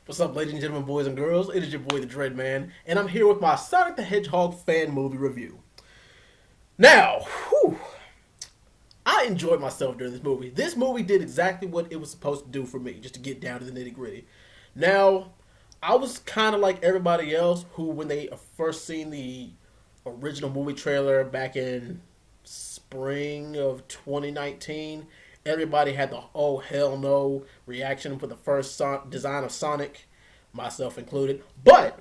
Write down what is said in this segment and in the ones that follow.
What's up, ladies and gentlemen, boys and girls? It is your boy, TheDreadMan, and I'm here with my Sonic the Hedgehog fan movie review. Now, I enjoyed myself during this movie. This movie did exactly what it was supposed to do for me, just to get down to the nitty gritty. Now, I was kind of like everybody else who, when they first seen the original movie trailer back in spring of 2019, everybody had the oh hell no reaction for the first design of Sonic, myself included. But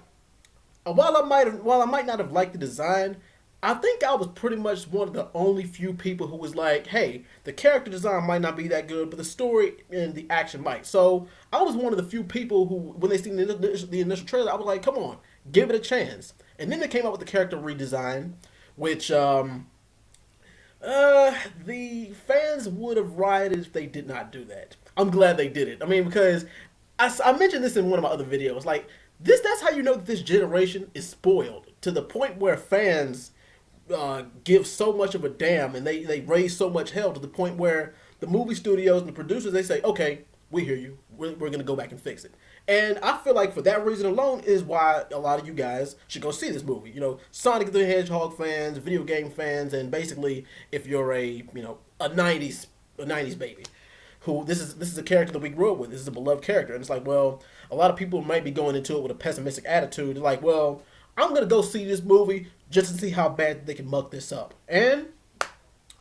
while I might not have liked the design, I think I was pretty much one of the only few people who was like, hey, the character design might not be that good, but the story and the action might. So I was one of the few people who, when they seen the initial trailer, I was like, come on, give it a chance. And then they came out with the character redesign, which the fans would have rioted if they did not do that. I'm glad they did it. I mean, because I mentioned this in one of my other videos. Like, that's how you know that this generation is spoiled to the point where fans give so much of a damn and they raise so much hell to the point where the movie studios and the producers, they say, okay, we hear you. We're going to go back and fix it. And I feel like for that reason alone is why a lot of you guys should go see this movie. You know, Sonic the Hedgehog fans, video game fans, and basically if you're a 90s baby who this is a character that we grew up with. This is a beloved character. And it's like, well, a lot of people might be going into it with a pessimistic attitude. They're like, well, I'm going to go see this movie just to see how bad they can muck this up. And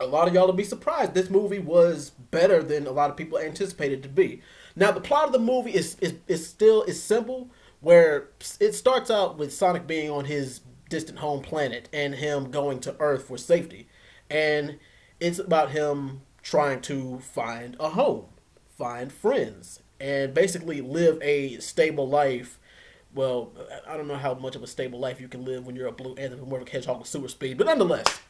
a lot of y'all will be surprised. This movie was better than a lot of people anticipated it to be. Now, the plot of the movie is still simple, where it starts out with Sonic being on his distant home planet and him going to Earth for safety. And it's about him trying to find a home, find friends, and basically live a stable life. Well, I don't know how much of a stable life you can live when you're a blue anthropomorphic hedgehog with super speed, but nonetheless.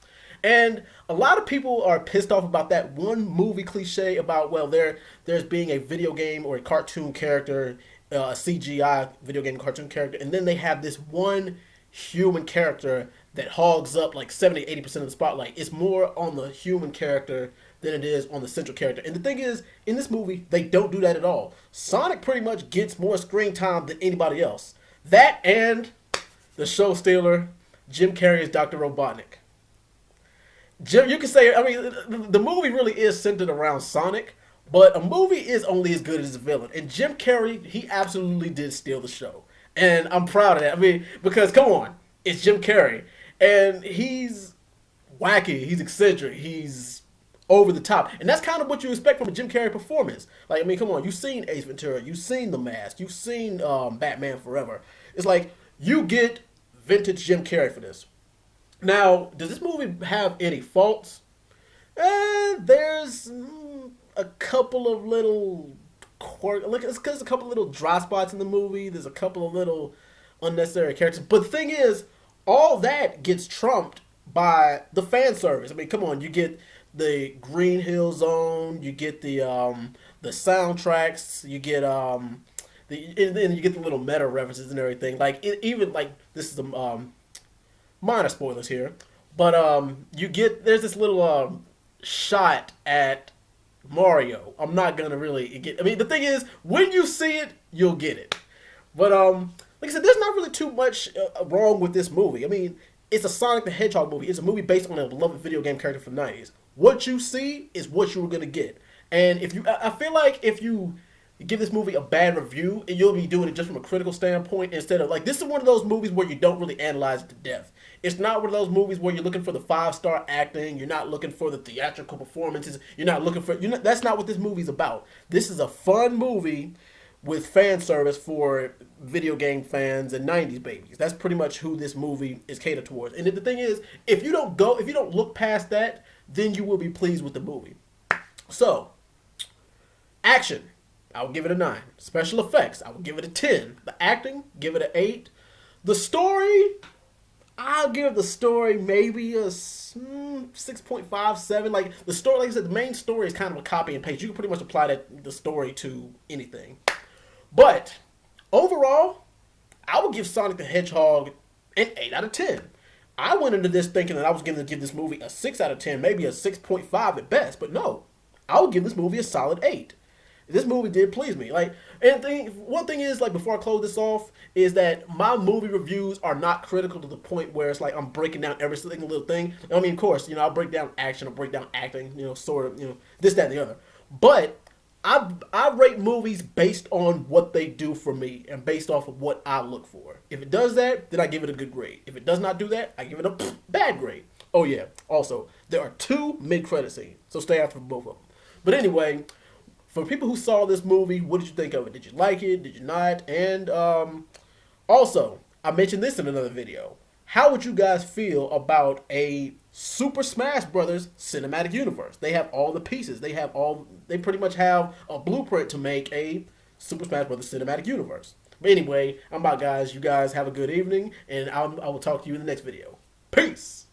And a lot of people are pissed off about that one movie cliche about, well, there's being a video game or a cartoon character, a CGI video game cartoon character, and then they have this one human character that hogs up like 70-80% of the spotlight. It's more on the human character than it is on the central character. And the thing is, in this movie, they don't do that at all. Sonic pretty much gets more screen time than anybody else. That and the show stealer, Jim Carrey's Dr. Robotnik. Jim, you can say, I mean, the movie really is centered around Sonic, but a movie is only as good as a villain. And Jim Carrey, he absolutely did steal the show. And I'm proud of that. I mean, because, come on, it's Jim Carrey. And he's wacky, he's eccentric, he's over the top. And that's kind of what you expect from a Jim Carrey performance. Like, I mean, come on, you've seen Ace Ventura, you've seen The Mask, you've seen Batman Forever. It's like, you get vintage Jim Carrey for this. Now, does this movie have any faults? There's a couple of little there's a couple of little dry spots in the movie. There's a couple of little unnecessary characters. But the thing is, all that gets trumped by the fan service. I mean, come on, you get the Green Hill Zone, you get the soundtracks, you get and you get the little meta references and everything. Like even like this is a minor spoilers here, but there's this little shot at Mario. I'm not gonna really get. I mean, the thing is, when you see it, you'll get it. But like I said, there's not really too much wrong with this movie. I mean, it's a Sonic the Hedgehog movie. It's a movie based on a beloved video game character from the '90s. What you see is what you were gonna get. And I feel like if you give this movie a bad review, and you'll be doing it just from a critical standpoint instead of, like, this is one of those movies where you don't really analyze it to death. It's not one of those movies where you're looking for the 5-star acting, you're not looking for the theatrical performances, you're not looking for, that's not what this movie's about. This is a fun movie with fan service for video game fans and 90s babies. That's pretty much who this movie is catered towards. And the thing is, if you don't look past that, then you will be pleased with the movie. So, action, I would give it a 9. Special effects, I would give it a 10. The acting, give it an 8. The story, I'll give the story maybe a 6.5, 7. Like, the story, like I said, the main story is kind of a copy and paste. You can pretty much apply the story to anything. But, overall, I would give Sonic the Hedgehog an 8 out of 10. I went into this thinking that I was going to give this movie a 6 out of 10, maybe a 6.5 at best. But no, I would give this movie a solid 8. this movie did please me. Like, one thing is, like, before I close this off, is that my movie reviews are not critical to the point where it's like I'm breaking down every single little thing. I mean, of course, I'll break down action, I'll break down acting, sort of, this, that, and the other. But I rate movies based on what they do for me and based off of what I look for. If it does that, then I give it a good grade. If it does not do that, I give it a bad grade. Oh yeah. Also, there are 2 mid-credit scenes, so stay after both of them. But anyway, for people who saw this movie, what did you think of it? Did you like it? Did you not? And also, I mentioned this in another video. How would you guys feel about a Super Smash Brothers cinematic universe? They have all the pieces. They pretty much have a blueprint to make a Super Smash Brothers cinematic universe. But anyway, I'm out, guys. You guys have a good evening, and I will talk to you in the next video. Peace!